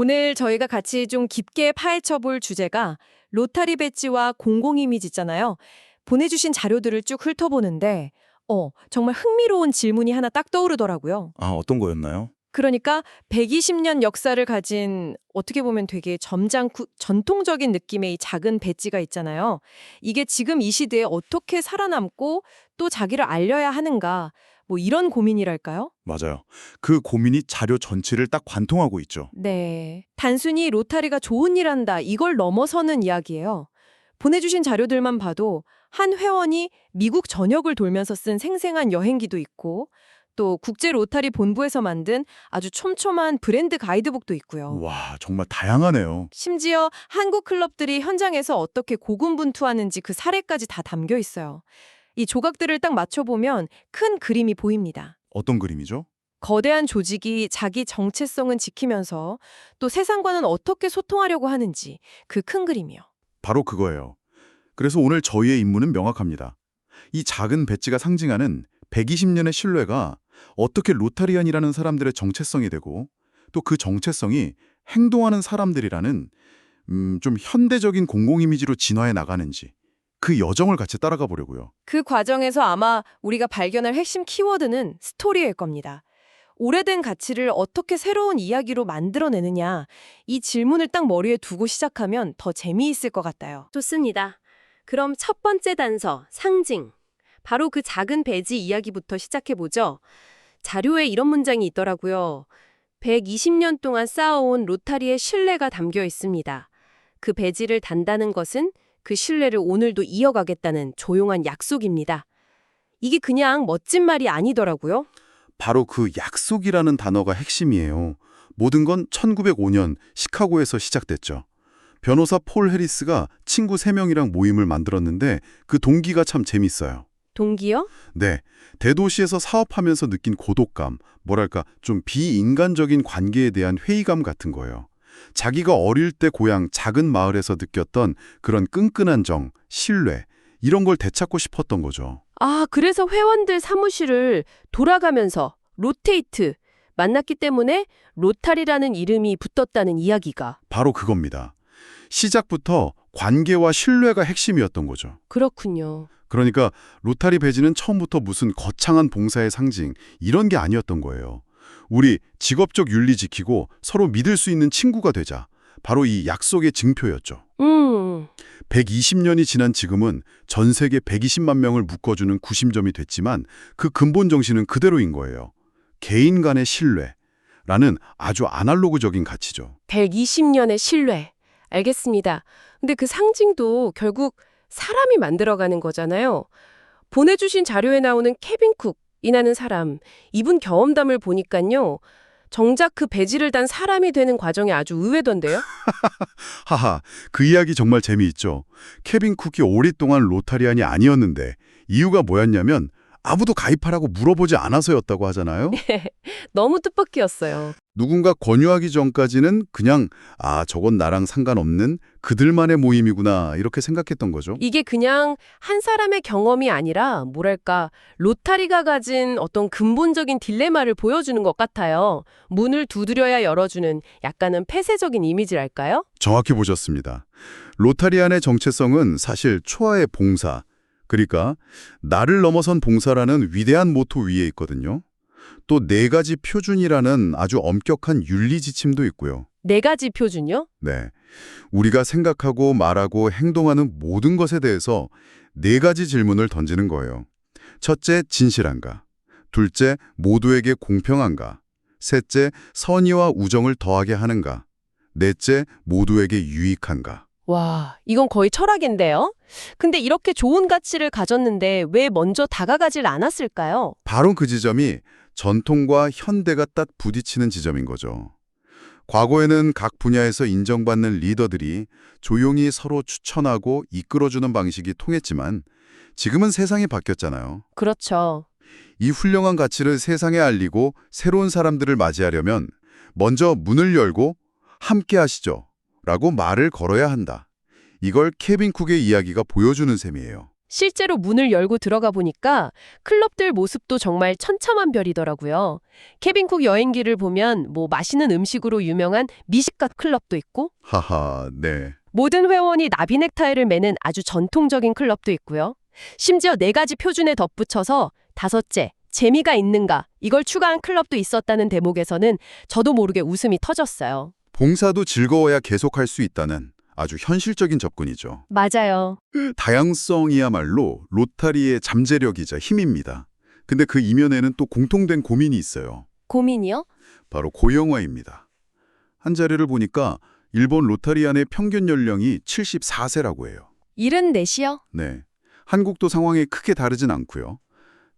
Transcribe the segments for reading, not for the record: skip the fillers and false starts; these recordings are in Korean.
오늘 저희가 같이 좀 깊게 파헤쳐 볼 주제가 로타리 배지와 공공 이미지 있잖아요. 보내주신 자료들을 쭉 훑어보는데, 정말 흥미로운 질문이 하나 딱 떠오르더라고요. 아, 어떤 거였나요? 그러니까 120년 역사를 가진 어떻게 보면 되게 전통적인 느낌의 이 작은 배지가 있잖아요. 이게 지금 이 시대에 어떻게 살아남고 또 자기를 알려야 하는가, 뭐 이런 고민이랄까요? 맞아요. 그 고민이 자료 전체를 딱 관통하고 있죠. 네. 단순히 로타리가 좋은 일 한다, 이걸 넘어서는 이야기예요. 보내주신 자료들만 봐도 한 회원이 미국 전역을 돌면서 쓴 생생한 여행기도 있고, 또 국제 로타리 본부에서 만든 아주 촘촘한 브랜드 가이드북도 있고요. 와, 정말 다양하네요. 심지어 한국 클럽들이 현장에서 어떻게 고군분투하는지 그 사례까지 다 담겨 있어요. 이 조각들을 딱 맞춰보면 큰 그림이 보입니다. 어떤 그림이죠? 거대한 조직이 자기 정체성은 지키면서 또 세상과는 어떻게 소통하려고 하는지 그 큰 그림이요. 바로 그거예요. 그래서 오늘 저희의 임무는 명확합니다. 이 작은 배지가 상징하는 120년의 신뢰가 어떻게 로타리안이라는 사람들의 정체성이 되고 또 그 정체성이 행동하는 사람들이라는 좀 현대적인 공공 이미지로 진화해 나가는지 그 여정을 같이 따라가 보려고요. 그 과정에서 아마 우리가 발견할 핵심 키워드는 스토리일 겁니다. 오래된 가치를 어떻게 새로운 이야기로 만들어내느냐, 이 질문을 딱 머리에 두고 시작하면 더 재미있을 것 같아요. 좋습니다. 그럼 첫 번째 단서, 상징. 바로 그 작은 배지 이야기부터 시작해보죠. 자료에 이런 문장이 있더라고요. 120년 동안 쌓아온 로타리의 신뢰가 담겨 있습니다. 그 배지를 단다는 것은 그 신뢰를 오늘도 이어가겠다는 조용한 약속입니다. 이게 그냥 멋진 말이 아니더라고요. 바로 그 약속이라는 단어가 핵심이에요. 모든 건 1905년 시카고에서 시작됐죠. 변호사 폴 해리스가 친구 3명이랑 모임을 만들었는데 그 동기가 참 재밌어요. 동기요? 네, 대도시에서 사업하면서 느낀 고독감, 뭐랄까 좀 비인간적인 관계에 대한 회의감 같은 거예요. 자기가 어릴 때 고향 작은 마을에서 느꼈던 그런 끈끈한 정, 신뢰, 이런 걸 되찾고 싶었던 거죠. 아, 그래서 회원들 사무실을 돌아가면서 로테이트 만났기 때문에 로타리라는 이름이 붙었다는 이야기가. 바로 그겁니다. 시작부터 관계와 신뢰가 핵심이었던 거죠. 그렇군요. 그러니까 로타리 배지는 처음부터 무슨 거창한 봉사의 상징 이런 게 아니었던 거예요. 우리 직업적 윤리 지키고 서로 믿을 수 있는 친구가 되자. 바로 이 약속의 증표였죠. 120년이 지난 지금은 전 세계 120만 명을 묶어주는 구심점이 됐지만 그 근본 정신은 그대로인 거예요. 개인 간의 신뢰라는 아주 아날로그적인 가치죠. 120년의 신뢰. 알겠습니다. 근데 그 상징도 결국 사람이 만들어가는 거잖아요. 보내주신 자료에 나오는 케빈 쿡이라는 사람, 이분 경험담을 보니까요. 정작 그 배지를 단 사람이 되는 과정이 아주 의외던데요? 하하, 그 이야기 정말 재미있죠. 케빈 쿡이 오랫동안 로타리안이 아니었는데 이유가 뭐였냐면 아무도 가입하라고 물어보지 않아서였다고 하잖아요. 너무 뜻밖이었어요. 누군가 권유하기 전까지는 그냥 저건 나랑 상관없는 그들만의 모임이구나 이렇게 생각했던 거죠. 이게 그냥 한 사람의 경험이 아니라 뭐랄까 로타리가 가진 어떤 근본적인 딜레마를 보여주는 것 같아요. 문을 두드려야 열어주는 약간은 폐쇄적인 이미지랄까요? 정확히 보셨습니다. 로타리안의 정체성은 사실 초하의 봉사, 그러니까 나를 넘어선 봉사라는 위대한 모토 위에 있거든요. 또 4가지 표준이라는 아주 엄격한 윤리 지침도 있고요. 4가지 표준요? 네, 우리가 생각하고 말하고 행동하는 모든 것에 대해서 4가지 질문을 던지는 거예요. 첫째, 진실한가? 둘째, 모두에게 공평한가? 셋째, 선의와 우정을 더하게 하는가? 넷째, 모두에게 유익한가? 와, 이건 거의 철학인데요? 근데 이렇게 좋은 가치를 가졌는데 왜 먼저 다가가질 않았을까요? 바로 그 지점이 전통과 현대가 딱 부딪히는 지점인 거죠. 과거에는 각 분야에서 인정받는 리더들이 조용히 서로 추천하고 이끌어주는 방식이 통했지만 지금은 세상이 바뀌었잖아요. 그렇죠. 이 훌륭한 가치를 세상에 알리고 새로운 사람들을 맞이하려면 먼저 문을 열고 함께 하시죠 라고 말을 걸어야 한다. 이걸 케빈 쿡의 이야기가 보여주는 셈이에요. 실제로 문을 열고 들어가 보니까 클럽들 모습도 정말 천차만별이더라고요. 케빈 쿡 여행기를 보면 뭐 맛있는 음식으로 유명한 미식가 클럽도 있고 하하, 네. 모든 회원이 나비 넥타이를 매는 아주 전통적인 클럽도 있고요. 심지어 4가지 표준에 덧붙여서 5째, 재미가 있는가 이걸 추가한 클럽도 있었다는 대목에서는 저도 모르게 웃음이 터졌어요. 봉사도 즐거워야 계속할 수 있다는 아주 현실적인 접근이죠. 맞아요. 다양성이야말로 로타리의 잠재력이자 힘입니다. 근데 그 이면에는 또 공통된 고민이 있어요. 고민이요? 바로 고령화입니다. 한 자료를 보니까 일본 로타리안의 평균 연령이 74세라고 해요. 74이요? 네. 한국도 상황이 크게 다르진 않고요.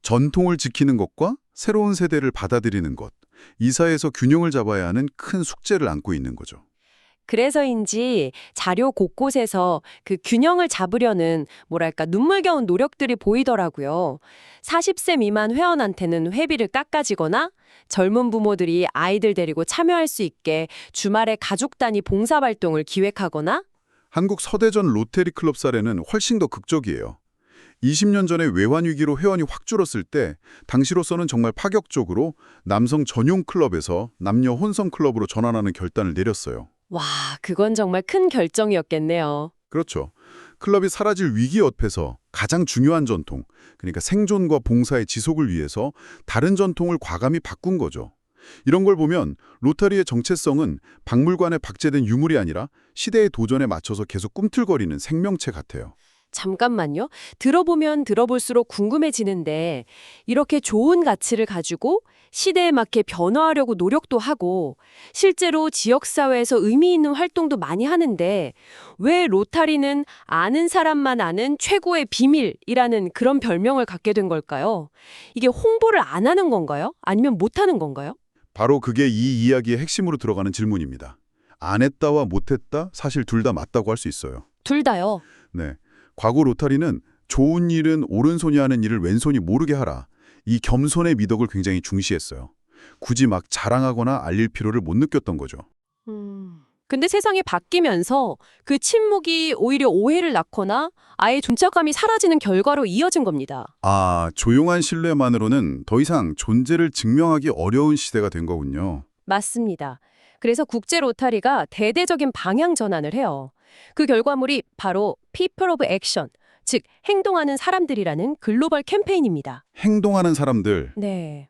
전통을 지키는 것과 새로운 세대를 받아들이는 것, 이 사이에서 균형을 잡아야 하는 큰 숙제를 안고 있는 거죠. 그래서인지 자료 곳곳에서 그 균형을 잡으려는 뭐랄까 눈물겨운 노력들이 보이더라고요. 40세 미만 회원한테는 회비를 깎아지거나 젊은 부모들이 아이들 데리고 참여할 수 있게 주말에 가족 단위 봉사활동을 기획하거나 한국 서대전 로테리 클럽 사례는 훨씬 더 극적이에요. 20년 전에 외환 위기로 회원이 확 줄었을 때 당시로서는 정말 파격적으로 남성 전용 클럽에서 남녀 혼성 클럽으로 전환하는 결단을 내렸어요. 와, 그건 정말 큰 결정이었겠네요. 그렇죠. 클럽이 사라질 위기 옆에서 가장 중요한 전통, 그러니까 생존과 봉사의 지속을 위해서 다른 전통을 과감히 바꾼 거죠. 이런 걸 보면 로타리의 정체성은 박물관에 박제된 유물이 아니라 시대의 도전에 맞춰서 계속 꿈틀거리는 생명체 같아요. 잠깐만요. 들어보면 들어볼수록 궁금해지는데 이렇게 좋은 가치를 가지고 시대에 맞게 변화하려고 노력도 하고 실제로 지역사회에서 의미 있는 활동도 많이 하는데 왜 로타리는 아는 사람만 아는 최고의 비밀이라는 그런 별명을 갖게 된 걸까요? 이게 홍보를 안 하는 건가요? 아니면 못 하는 건가요? 바로 그게 이 이야기의 핵심으로 들어가는 질문입니다. 안 했다와 못했다, 사실 둘 다 맞다고 할 수 있어요. 둘 다요. 네. 과거 로타리는 좋은 일은 오른손이 하는 일을 왼손이 모르게 하라. 이 겸손의 미덕을 굉장히 중시했어요. 굳이 막 자랑하거나 알릴 필요를 못 느꼈던 거죠. 근데 세상이 바뀌면서 그 침묵이 오히려 오해를 낳거나 아예 존재감이 사라지는 결과로 이어진 겁니다. 아, 조용한 신뢰만으로는 더 이상 존재를 증명하기 어려운 시대가 된 거군요. 맞습니다. 그래서 국제 로타리가 대대적인 방향 전환을 해요. 그 결과물이 바로 People of Action, 즉 행동하는 사람들이라는 글로벌 캠페인입니다. 행동하는 사람들, 네.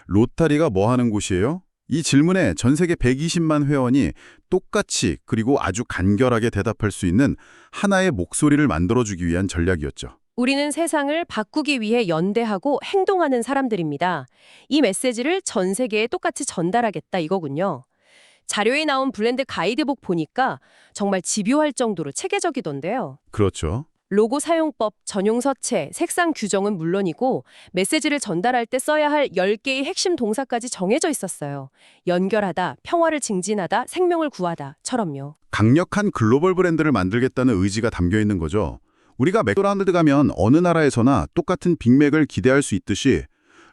로타리가 뭐 하는 곳이에요? 이 질문에 전 세계 120만 회원이 똑같이 그리고 아주 간결하게 대답할 수 있는 하나의 목소리를 만들어주기 위한 전략이었죠. 우리는 세상을 바꾸기 위해 연대하고 행동하는 사람들입니다. 이 메시지를 전 세계에 똑같이 전달하겠다 이거군요. 자료에 나온 블렌드 가이드북 보니까 정말 집요할 정도로 체계적이던데요. 그렇죠. 로고 사용법, 전용 서체, 색상 규정은 물론이고 메시지를 전달할 때 써야 할 10개의 핵심 동사까지 정해져 있었어요. 연결하다, 평화를 증진하다, 생명을 구하다처럼요. 강력한 글로벌 브랜드를 만들겠다는 의지가 담겨 있는 거죠. 우리가 맥도날드 가면 어느 나라에서나 똑같은 빅맥을 기대할 수 있듯이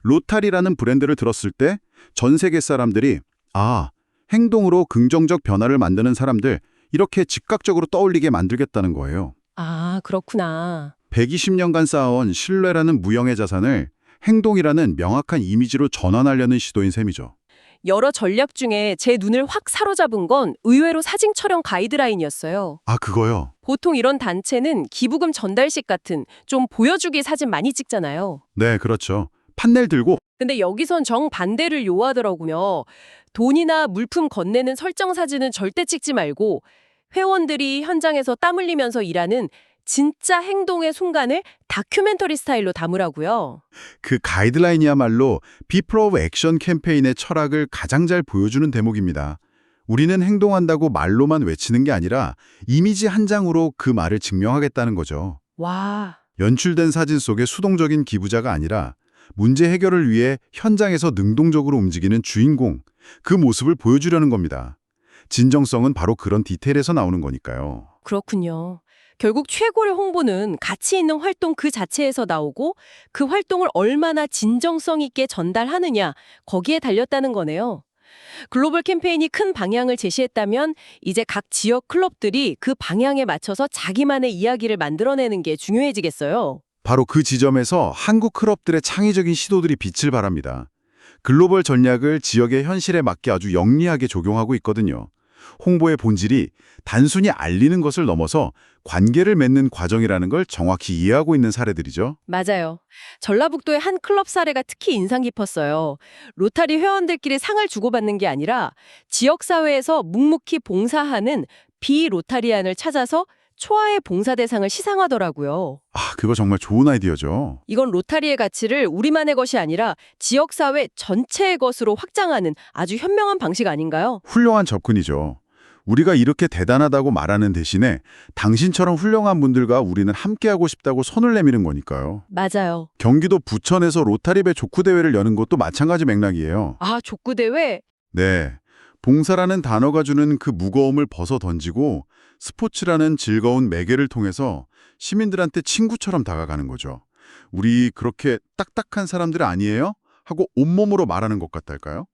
로타리라는 브랜드를 들었을 때 전 세계 사람들이 아, 행동으로 긍정적 변화를 만드는 사람들 이렇게 즉각적으로 떠올리게 만들겠다는 거예요. 아, 그렇구나. 120년간 쌓아온 신뢰라는 무형의 자산을 행동이라는 명확한 이미지로 전환하려는 시도인 셈이죠. 여러 전략 중에 제 눈을 확 사로잡은 건 의외로 사진 촬영 가이드라인이었어요. 아, 그거요? 보통 이런 단체는 기부금 전달식 같은 좀 보여주기 사진 많이 찍잖아요. 네, 그렇죠. 판넬 들고 근데 여기선 정반대를 요하더라고요. 돈이나 물품 건네는 설정 사진은 절대 찍지 말고 회원들이 현장에서 땀 흘리면서 일하는 진짜 행동의 순간을 다큐멘터리 스타일로 담으라고요. 그 가이드라인이야말로 People of Action 캠페인의 철학을 가장 잘 보여주는 대목입니다. 우리는 행동한다고 말로만 외치는 게 아니라 이미지 한 장으로 그 말을 증명하겠다는 거죠. 와, 연출된 사진 속의 수동적인 기부자가 아니라 문제 해결을 위해 현장에서 능동적으로 움직이는 주인공, 그 모습을 보여주려는 겁니다. 진정성은 바로 그런 디테일에서 나오는 거니까요. 그렇군요. 결국 최고의 홍보는 가치 있는 활동 그 자체에서 나오고 그 활동을 얼마나 진정성 있게 전달하느냐 거기에 달렸다는 거네요. 글로벌 캠페인이 큰 방향을 제시했다면 이제 각 지역 클럽들이 그 방향에 맞춰서 자기만의 이야기를 만들어내는 게 중요해지겠어요. 바로 그 지점에서 한국 클럽들의 창의적인 시도들이 빛을 발합니다. 글로벌 전략을 지역의 현실에 맞게 아주 영리하게 적용하고 있거든요. 홍보의 본질이 단순히 알리는 것을 넘어서 관계를 맺는 과정이라는 걸 정확히 이해하고 있는 사례들이죠. 맞아요. 전라북도의 한 클럽 사례가 특히 인상 깊었어요. 로타리 회원들끼리 상을 주고받는 게 아니라 지역사회에서 묵묵히 봉사하는 비로타리안을 찾아서 초하의 봉사 대상을 시상하더라고요. 그거 정말 좋은 아이디어죠. 이건 로타리의 가치를 우리만의 것이 아니라 지역사회 전체의 것으로 확장하는 아주 현명한 방식 아닌가요? 훌륭한 접근이죠. 우리가 이렇게 대단하다고 말하는 대신에 당신처럼 훌륭한 분들과 우리는 함께하고 싶다고 손을 내미는 거니까요. 맞아요. 경기도 부천에서 로타리배 족구대회를 여는 것도 마찬가지 맥락이에요. 아, 족구대회? 네. 봉사라는 단어가 주는 그 무거움을 벗어 던지고 스포츠라는 즐거운 매개를 통해서 시민들한테 친구처럼 다가가는 거죠. 우리 그렇게 딱딱한 사람들 아니에요? 하고 온몸으로 말하는 것 같달까요?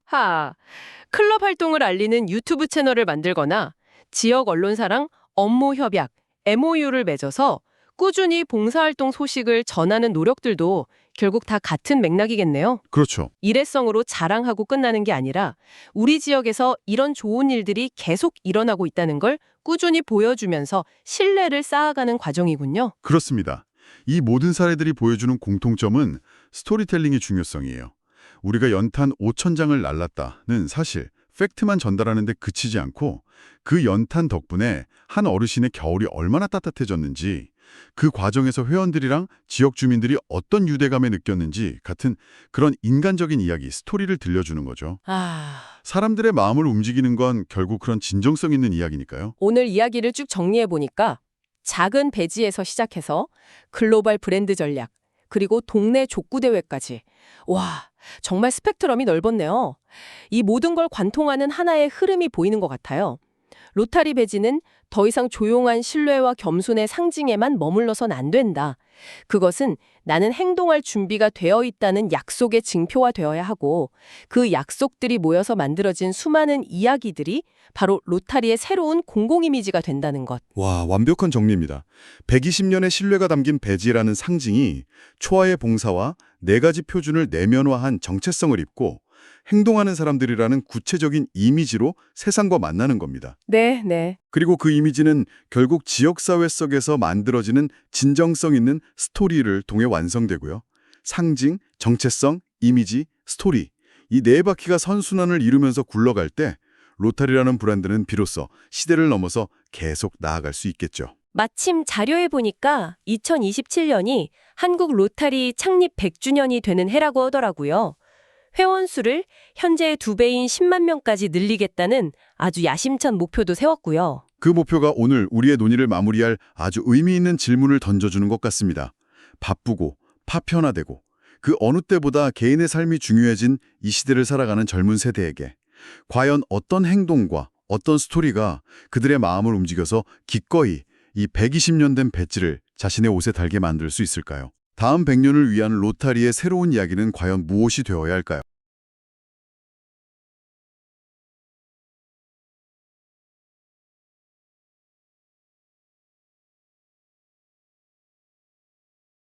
클럽 활동을 알리는 유튜브 채널을 만들거나 지역 언론사랑 업무 협약, MOU를 맺어서 꾸준히 봉사활동 소식을 전하는 노력들도 결국 다 같은 맥락이겠네요. 그렇죠. 일회성으로 자랑하고 끝나는 게 아니라 우리 지역에서 이런 좋은 일들이 계속 일어나고 있다는 걸 꾸준히 보여주면서 신뢰를 쌓아가는 과정이군요. 그렇습니다. 이 모든 사례들이 보여주는 공통점은 스토리텔링의 중요성이에요. 우리가 연탄 5,000장을 날랐다는 사실, 팩트만 전달하는 데 그치지 않고 그 연탄 덕분에 한 어르신의 겨울이 얼마나 따뜻해졌는지, 그 과정에서 회원들이랑 지역 주민들이 어떤 유대감을 느꼈는지 같은 그런 인간적인 이야기, 스토리를 들려주는 거죠. 사람들의 마음을 움직이는 건 결국 그런 진정성 있는 이야기니까요. 오늘 이야기를 쭉 정리해보니까 작은 배지에서 시작해서 글로벌 브랜드 전략, 그리고 동네 족구대회까지. 와, 정말 스펙트럼이 넓었네요. 이 모든 걸 관통하는 하나의 흐름이 보이는 것 같아요. 로타리 배지는 더 이상 조용한 신뢰와 겸손의 상징에만 머물러선 안 된다. 그것은 나는 행동할 준비가 되어 있다는 약속의 징표가 되어야 하고, 그 약속들이 모여서 만들어진 수많은 이야기들이 바로 로타리의 새로운 공공이미지가 된다는 것. 와, 완벽한 정리입니다. 120년의 신뢰가 담긴 배지라는 상징이 초하의 봉사와 4가지 표준을 내면화한 정체성을 입고 행동하는 사람들이라는 구체적인 이미지로 세상과 만나는 겁니다. 네. 그리고 그 이미지는 결국 지역사회 속에서 만들어지는 진정성 있는 스토리를 통해 완성되고요. 상징, 정체성, 이미지, 스토리, 이 4바퀴가 선순환을 이루면서 굴러갈 때 로타리라는 브랜드는 비로소 시대를 넘어서 계속 나아갈 수 있겠죠. 마침 자료에 보니까 2027년이 한국 로타리 창립 100주년이 되는 해라고 하더라고요. 회원 수를 현재의 2배인 10만 명까지 늘리겠다는 아주 야심찬 목표도 세웠고요. 그 목표가 오늘 우리의 논의를 마무리할 아주 의미 있는 질문을 던져주는 것 같습니다. 바쁘고 파편화되고 그 어느 때보다 개인의 삶이 중요해진 이 시대를 살아가는 젊은 세대에게 과연 어떤 행동과 어떤 스토리가 그들의 마음을 움직여서 기꺼이 이 120년 된 배지를 자신의 옷에 달게 만들 수 있을까요? 다음 100년을 위한 로타리의 새로운 이야기는 과연 무엇이 되어야 할까요?